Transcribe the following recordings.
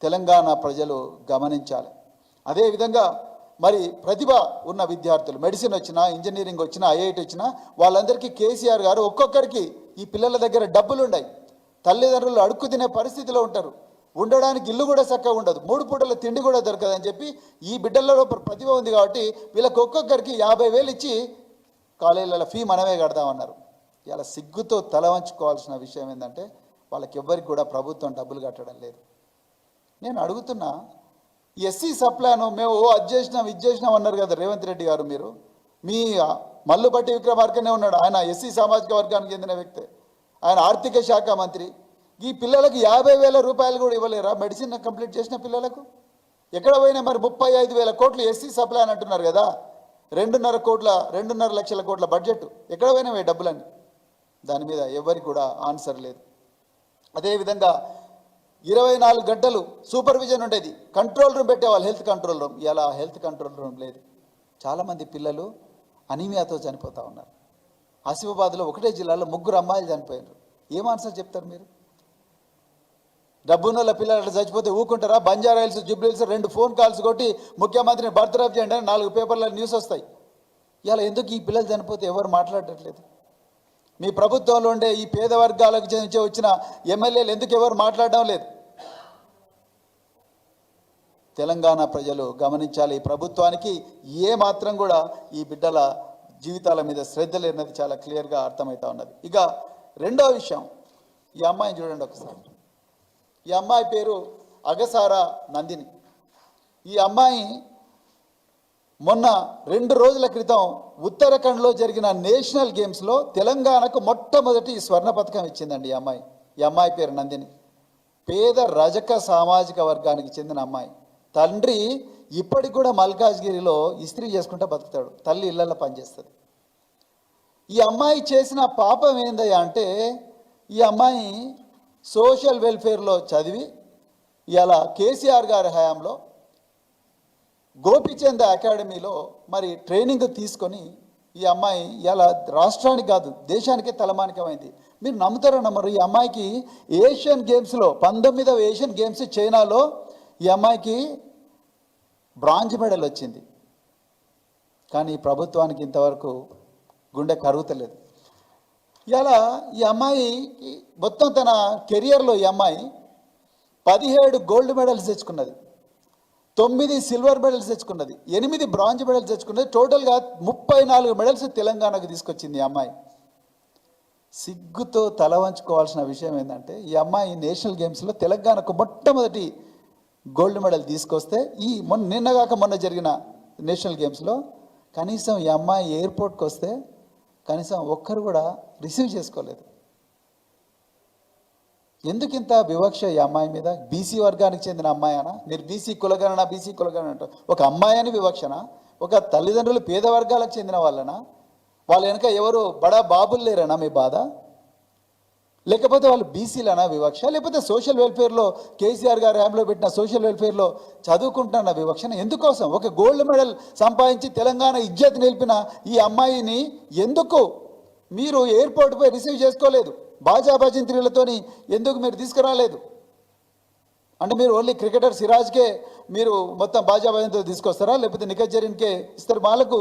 తెలంగాణ ప్రజలు గమనించాలి. అదేవిధంగా మరి ప్రతిభ ఉన్న విద్యార్థులు మెడిసిన్ వచ్చినా, ఇంజనీరింగ్ వచ్చినా, ఐఐటి వచ్చినా వాళ్ళందరికీ కేసీఆర్ గారు ఒక్కొక్కరికి ఈ పిల్లల దగ్గర డబ్బులు ఉన్నాయి, తల్లిదండ్రులు అడుక్కు తినే పరిస్థితిలో ఉంటారు, ఉండడానికి ఇల్లు కూడా చక్కగా ఉండదు, 3 పూటల తిండి కూడా దొరకదని చెప్పి ఈ బిడ్డలలో ప్రతిభ ఉంది కాబట్టి వీళ్ళకి ఒక్కొక్కరికి 50,000 ఇచ్చి కాలేజీల ఫీ మనమే కడదామన్నారు. ఇలా సిగ్గుతో తల వంచుకోవాల్సిన విషయం ఏంటంటే వాళ్ళకి ఎవ్వరికి కూడా ప్రభుత్వం డబ్బులు కట్టడం లేదు. నేను అడుగుతున్నా, ఎస్సీ సప్లాను మేము అది చేసినాం ఇది చేసినాం అన్నారు కదా రేవంత్ రెడ్డి గారు. మీరు మీ మల్లుపట్టి విక్రమార్కనే ఉన్నాడు, ఆయన ఎస్సీ సామాజిక వర్గానికి చెందిన వ్యక్తి, ఆయన ఆర్థిక శాఖ మంత్రి. ఈ పిల్లలకు 50,000 రూపాయలు కూడా ఇవ్వలేరా మెడిసిన్ కంప్లీట్ చేసిన పిల్లలకు? ఎక్కడ పోయినా మరి 35,000 కోట్లు ఎస్సీ సప్లై అని అంటున్నారు కదా, 2.5 లక్షల కోట్ల బడ్జెట్ ఎక్కడ పోయినా డబ్బులన్నీ? దాని మీద ఎవరికి కూడా ఆన్సర్ లేదు. అదేవిధంగా 24 గంటలు సూపర్విజన్ ఉండేది, కంట్రోల్ రూమ్ పెట్టేవాళ్ళు, హెల్త్ కంట్రోల్ రూమ్. ఇలా హెల్త్ కంట్రోల్ రూమ్ లేదు. చాలామంది పిల్లలు అనీమియాతో చనిపోతూ ఉన్నారు. ఆసిఫాబాద్లో ఒకటే జిల్లాలో 3 అమ్మాయిలు చనిపోయారు. ఏం ఆన్సర్ చెప్తారు మీరు? డబ్బున్నోళ్ళ పిల్లలు చచ్చిపోతే ఊకుంటారా? Banjara Hills, Jubilee Hills 2 phone calls కొట్టి ముఖ్యమంత్రిని బర్తరఫ్ చేయండి అని 4 పేపర్ల న్యూస్ వస్తాయి. ఇలా ఎందుకు ఈ పిల్లలు చనిపోతే ఎవరు మాట్లాడట్లేదు? మీ ప్రభుత్వంలో ఉండే ఈ పేద వర్గాలకు వచ్చిన ఎమ్మెల్యేలు ఎందుకు ఎవరు మాట్లాడడం లేదు? తెలంగాణ ప్రజలు గమనించాలి. ఈ ప్రభుత్వానికి ఏ మాత్రం కూడా ఈ బిడ్డల జీవితాల మీద శ్రద్ధ లేనది చాలా క్లియర్గా అర్థమవుతా ఉన్నది. ఇక రెండో విషయం, ఈ అమ్మాయిని చూడండి ఒకసారి. ఈ అమ్మాయి పేరు అగసార నందిని. ఈ అమ్మాయి మొన్న 2 రోజుల క్రితం ఉత్తరాఖండ్లో జరిగిన నేషనల్ గేమ్స్లో తెలంగాణకు మొట్టమొదటి స్వర్ణ పథకం ఇచ్చిందండి ఈ అమ్మాయి పేరు నందిని. పేద రజక సామాజిక వర్గానికి చెందిన అమ్మాయి. తండ్రి ఇప్పటికి కూడా మల్కాజ్గిరిలో ఇస్త్రీ చేసుకుంటూ బతుకుతాడు, తల్లి ఇళ్లలో పనిచేస్తుంది. ఈ అమ్మాయి చేసిన పాపం ఏందయ్యా అంటే, ఈ అమ్మాయి సోషల్ వెల్ఫేర్లో చదివి ఇలా కేసీఆర్ గారి హయాంలో గోపిచంద్ అకాడమీలో మరి ట్రైనింగ్ తీసుకొని ఈ అమ్మాయి ఇలా రాష్ట్రానికి కాదు దేశానికే తలమానికమైంది. మీరు నమ్ముతారో నమ్మరు, ఈ అమ్మాయికి ఏషియన్ గేమ్స్లో 19వ ఏషియన్ గేమ్స్ చైనాలో ఈ అమ్మాయికి బ్రాంజ్ మెడల్ వచ్చింది. కానీ ప్రభుత్వానికి ఇంతవరకు గుండె కరుగుతలేదు. ఇలా ఈ అమ్మాయి మొత్తం తన కెరియర్లో ఈ అమ్మాయి 17 గోల్డ్ మెడల్స్ తెచ్చుకున్నది, 9 సిల్వర్ మెడల్స్ తెచ్చుకున్నది, 8 బ్రాంజ్ మెడల్స్ తెచ్చుకున్నది. టోటల్గా 34 మెడల్స్ తెలంగాణకు తీసుకొచ్చింది ఈ అమ్మాయి. సిగ్గుతో తల వంచుకోవాల్సిన విషయం ఏంటంటే, ఈ అమ్మాయి నేషనల్ గేమ్స్లో తెలంగాణకు మొట్టమొదటి గోల్డ్ మెడల్ తీసుకొస్తే ఈ మొన్న జరిగిన నేషనల్ గేమ్స్లో కనీసం ఈ అమ్మాయి ఎయిర్పోర్ట్కి వస్తే కనీసం ఒక్కరు కూడా రిసీవ్ చేసుకోలేదు. ఎందుకు ఇంత వివక్ష ఈ అమ్మాయి మీద? బీసీ వర్గానికి చెందిన అమ్మాయినా? మీరు బీసీ కులగణన అంటారు. ఒక అమ్మాయి అని వివక్షన? ఒక తల్లిదండ్రులు పేద వర్గాలకు చెందిన వాళ్ళనా? వాళ్ళ వెనక ఎవరు బడా బాబులు లేరనా మీ బాధ? లేకపోతే వాళ్ళు బీసీలనా వివక్ష? లేకపోతే సోషల్ వెల్ఫేర్లో కేసీఆర్ గారు హ్యాండ్లో పెట్టిన సోషల్ వెల్ఫేర్లో చదువుకుంటున్న వివక్షన? ఎందుకోసం? ఒక గోల్డ్ మెడల్ సంపాదించి తెలంగాణ ఇజ్జత్ నిలిపిన ఈ అమ్మాయిని ఎందుకు మీరు ఎయిర్పోర్ట్ పోయి రిసీవ్ చేసుకోలేదు? బాజా భజంత్రీలతోని ఎందుకు మీరు తీసుకురాలేదు? అంటే మీరు ఓన్లీ క్రికెటర్ సిరాజ్కే మీరు మొత్తం బాజా భజంతో తీసుకొస్తారా? లేకపోతే నిఖత్ జరీన్కే ఇస్తారు? వాళ్ళకు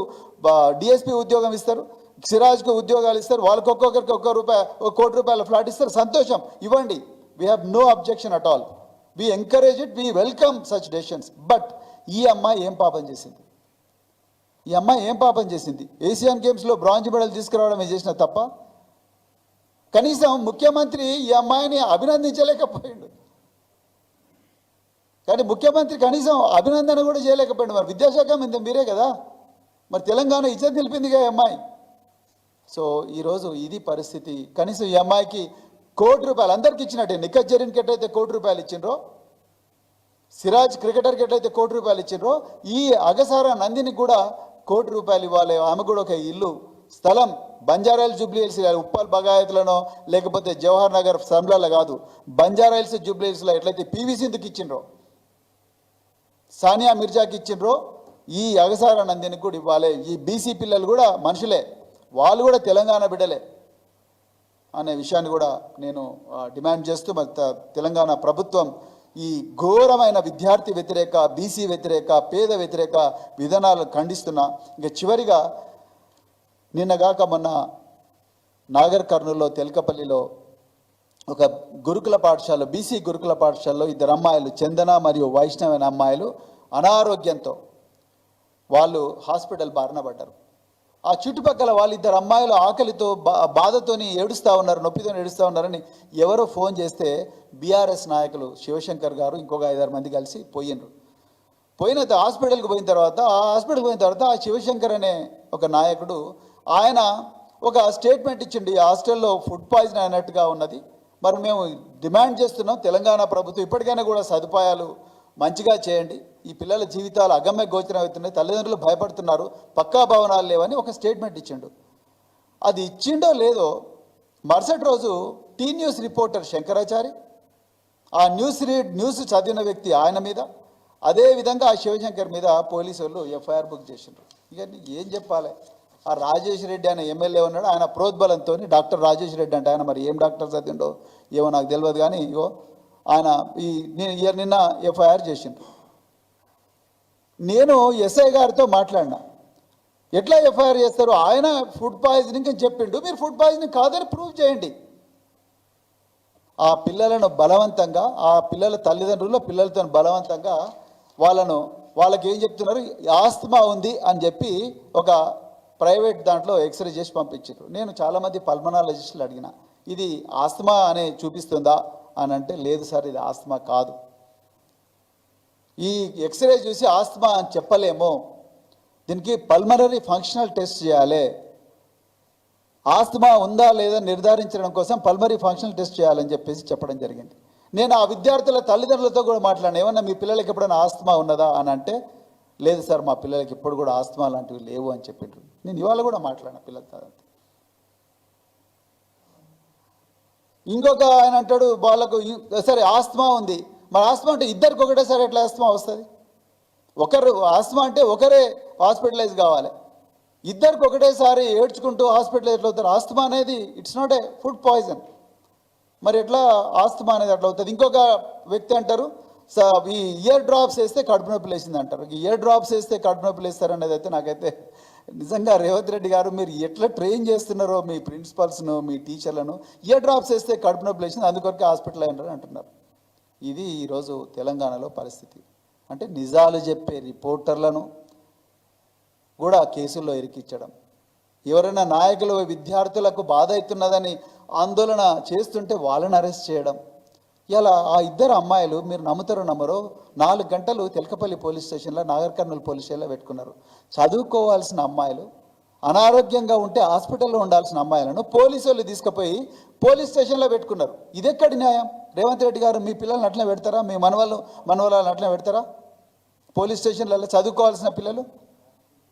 డిఎస్పీ ఉద్యోగం ఇస్తారు, సిరాజ్కు ఉద్యోగాలు ఇస్తారు, వాళ్ళకి ఒక్కొక్కరికి ₹1 కోటి ఫ్లాట్ ఇస్తారు. సంతోషం, ఇవ్వండి. We have no objection at all. We encourage it, we welcome such decisions. But ఈ అమ్మాయి ఏం పాపం చేసింది? ఈ అమ్మాయి ఏం పాపం చేసింది? ఏషియన్ గేమ్స్లో బ్రాంజ్ మెడల్ తీసుకురావడం చేసిన తప్ప? కనీసం ముఖ్యమంత్రి ఈ అమ్మాయిని అభినందించలేకపోయాడు. కానీ ముఖ్యమంత్రి కనీసం అభినందన కూడా చేయలేకపోయాడు. మరి విద్యాశాఖ మంత్రి మీరే కదా, మరి తెలంగాణ ఇజ్జత్ నిలిపిందిగా ఈ అమ్మాయి. సో ఈరోజు ఇది పరిస్థితి. కనీసం ఈ అమ్మాయికి ₹1 కోటి అందరికి ఇచ్చినట్టే. నిఖత్ జరీన్కి ఎట్లయితే ₹1 కోటి ఇచ్చిండ్రో, సిరాజ్ క్రికెటర్కి ఎట్లయితే ₹1 కోటి ఇచ్చిండ్రో, ఈ అగసార నందిని కూడా ₹1 కోటి ఇవ్వాలి. ఆమె కూడా ఒక ఇల్లు, స్థలం బంజారాహిల్స్, జూబ్లీ హిల్స్, ఉప్పల్ బగాయత్లను లేకపోతే జవహర్ నగర్ సంబ్లాలో కాదు, బంజారాహిల్స్, జూబ్లీ హిల్స్లో ఎట్లయితే పివి సింధుకి ఇచ్చిండ్రో, సానియా మిర్జాకి ఇచ్చిండ్రో, ఈ అగసార నందినికి కూడా ఇవ్వాలి. ఈ బీసీ పిల్లలు కూడా మనుషులే, వాళ్ళు కూడా తెలంగాణ బిడ్డలే అనే విషయాన్ని కూడా నేను డిమాండ్ చేస్తూ, మరి తెలంగాణ ప్రభుత్వం ఈ ఘోరమైన విద్యార్థి వ్యతిరేక, బీసీ వ్యతిరేక, పేద వ్యతిరేక విధానాలను ఖండిస్తున్నా. ఇంకా చివరిగా నిన్నగాక మొన్న నాగర్ కర్నూలులో తెలకపల్లిలో ఒక గురుకుల పాఠశాల, బీసీ గురుకుల పాఠశాలలో ఇద్దరు అమ్మాయిలు, చందన మరియు వైష్ణవ్ అనే అమ్మాయిలు అనారోగ్యంతో వాళ్ళు హాస్పిటల్ బారిన పడ్డారు. ఆ చుట్టుపక్కల వాళ్ళిద్దరు అమ్మాయిలు ఆకలితో బాధతోని ఏడుస్తూ ఉన్నారు, నొప్పితో ఏడుస్తూ ఉన్నారని ఎవరో ఫోన్ చేస్తే బీఆర్ఎస్ నాయకులు శివశంకర్ గారు ఇంకొక 5-6 మంది కలిసి పోయినరు. హాస్పిటల్కి పోయిన తర్వాత ఆ శివశంకర్ అనే ఒక నాయకుడు ఆయన ఒక స్టేట్మెంట్ ఇచ్చిండి, ఈ హాస్టల్లో ఫుడ్ పాయిజన్ అయినట్టుగా ఉన్నది, మరి మేము డిమాండ్ చేస్తున్నాం తెలంగాణ ప్రభుత్వం ఇప్పటికైనా కూడా సదుపాయాలు మంచిగా చేయండి, ఈ పిల్లల జీవితాలు అగమ్య గోచరం అవుతున్నాయి, తల్లిదండ్రులు భయపడుతున్నారు, పక్కా భవనాలు లేవని ఒక స్టేట్మెంట్ ఇచ్చిండు. అది ఇచ్చిండో లేదో మరుసటి రోజు టీ న్యూస్ రిపోర్టర్ శంకరాచారి, ఆ న్యూస్ చదివిన వ్యక్తి ఆయన మీద, అదేవిధంగా ఆ శివశంకర్ మీద పోలీసు వాళ్ళు ఎఫ్ఐఆర్ బుక్ చేసిండ్రు. ఇక ఏం చెప్పాలి, ఆ రాజేష్ రెడ్డి అనే ఎమ్మెల్యే ఉన్నాడు, ఆయన ప్రోద్బలంతో డాక్టర్ రాజేష్ రెడ్డి అంటే ఆయన మరి ఏం డాక్టర్ చదివిండో ఏమో నాకు తెలియదు, కానీ ఇగో ఆయన నిన్న ఎఫ్ఐఆర్ చేసిండ్రు. నేను ఎస్ఐ గారితో మాట్లాడినా, ఎట్లా ఎఫ్ఐఆర్ చేస్తారు, ఆయన ఫుడ్ పాయిజనింగ్ అని చెప్పిండు, మీరు ఫుడ్ పాయిజనింగ్ కాదని ప్రూవ్ చేయండి. ఆ పిల్లలను బలవంతంగా, ఆ పిల్లల తల్లిదండ్రులు పిల్లలతో బలవంతంగా వాళ్ళకి ఏం చెప్తున్నారు, ఆస్తమా ఉంది అని చెప్పి ఒక ప్రైవేట్ దాంట్లో ఎక్స్రే చేసి పంపించారు. నేను చాలామంది పల్మనాలజిస్టులు అడిగిన, ఇది ఆస్తమా అనే చూపిస్తుందా అని అంటే, లేదు సార్ ఇది ఆస్తమా కాదు, ఈ ఎక్స్రే చూసి ఆస్తమా అని చెప్పలేము, దీనికి పల్మనరీ ఫంక్షనల్ టెస్ట్ చేయాలి, ఆస్తమా ఉందా లేదా నిర్ధారించడం కోసం పల్మనరీ ఫంక్షనల్ టెస్ట్ చేయాలని చెప్పేసి చెప్పడం జరిగింది. నేను ఆ విద్యార్థుల తల్లిదండ్రులతో కూడా మాట్లాడినా, ఏమన్నా మీ పిల్లలకి ఎప్పుడైనా ఆస్తమా ఉన్నదా అని అంటే, లేదు సార్ మా పిల్లలకి ఇప్పుడు కూడా ఆస్తమా లాంటివి లేవు అని చెప్పిండ్రు. నేను ఇవాళ కూడా మాట్లాడిన పిల్లలతో. ఇంకొక ఆయన అంటాడు వాళ్ళకు సరే ఆస్తమా ఉంది, మరి ఆస్తమా అంటే ఇద్దరికి ఒకటేసారి ఎట్లా ఆస్తమా వస్తుంది, ఒకరు ఆస్తమా అంటే ఒకరే హాస్పిటలైజ్ కావాలి, ఇద్దరికి ఒకటేసారి ఏడ్చుకుంటూ హాస్పిటల్ ఎట్లా అవుతారు, ఆస్తమా అనేది it's not a food poison, మరి ఎట్లా ఆస్తమా అనేది అట్లా అవుతుంది. ఇంకొక వ్యక్తి అంటారు ఈ ఇయర్ డ్రాప్స్ వేస్తే కడుపు నొప్పి లేచింది అంటారు. ఇయర్ డ్రాప్స్ వేస్తే కడుపు నొప్పి లేస్తారు అనేది అయితే నాకైతే నిజంగా రేవంత్ రెడ్డి గారు మీరు ఎట్లా ట్రైన్ చేస్తున్నారో మీ ప్రిన్సిపల్స్ను, మీ టీచర్లను, ఇయర్ డ్రాప్స్ వేస్తే కడుపు నొప్పి లేచింది అందుకొరకే హాస్పిటల్ అయినారు అంటున్నారు. ఇది ఈరోజు తెలంగాణలో పరిస్థితి. అంటే నిజాలు చెప్పే రిపోర్టర్లను కూడా కేసుల్లో ఇరికించడం, ఎవరైనా నాయకులు విద్యార్థులకు బాధ అవుతున్నదని ఆందోళన చేస్తుంటే వాళ్ళని అరెస్ట్ చేయడం. ఇలా ఆ ఇద్దరు అమ్మాయిలు మీరు నమ్ముతారో నమ్మరో 4 గంటలు తెలకపల్లి పోలీస్ స్టేషన్లో, నాగర్ కర్నూలు పోలీస్ స్టేషన్లో పెట్టుకున్నారు. చదువుకోవాల్సిన అమ్మాయిలు, అనారోగ్యంగా ఉంటే హాస్పిటల్లో ఉండాల్సిన అమ్మాయిలను పోలీసు వాళ్ళు తీసుకుపోయి పోలీస్ స్టేషన్లో పెట్టుకున్నారు. ఇదెక్కడి న్యాయం? రేవంత్ రెడ్డి గారు మీ పిల్లల్ని అట్లనే పెడతారా, మీ మనవళ్ళని అట్లనే పెడతారా పోలీస్ స్టేషన్లలో చదువుకోవాల్సిన పిల్లలు?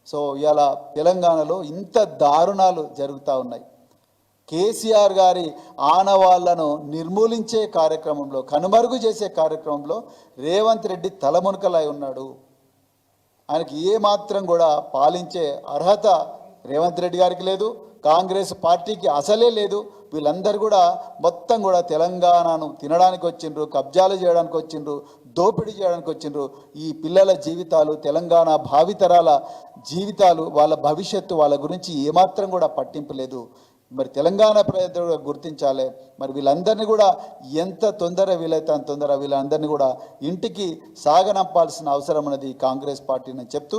సో ఇలా తెలంగాణలో ఇంత దారుణాలు జరుగుతూ ఉన్నాయి. కేసీఆర్ గారి ఆనవాళ్లను నిర్మూలించే కార్యక్రమంలో, కనుమరుగు చేసే కార్యక్రమంలో రేవంత్ రెడ్డి తలమునకలై ఉన్నాడు. ఆయనకి ఏమాత్రం కూడా పాలించే అర్హత రేవంత్ రెడ్డి గారికి లేదు, కాంగ్రెస్ పార్టీకి అసలే లేదు. వీళ్ళందరూ కూడా మొత్తం కూడా తెలంగాణను తినడానికి వచ్చిండ్రు, కబ్జాలు చేయడానికి వచ్చిండ్రు, దోపిడీ చేయడానికి వచ్చిండ్రు. ఈ పిల్లల జీవితాలు, తెలంగాణ భావితరాల జీవితాలు, వాళ్ళ భవిష్యత్తు, వాళ్ళ గురించి ఏమాత్రం కూడా పట్టింపు లేదు. మరి తెలంగాణ ప్రజలు గుర్తించాలి. మరి వీళ్ళందరినీ కూడా ఎంత తొందర వీలైతే అంత తొందర వీళ్ళందరినీ కూడా ఇంటికి సాగనంపాల్సిన అవసరం ఉన్నది కాంగ్రెస్ పార్టీని చెప్తూ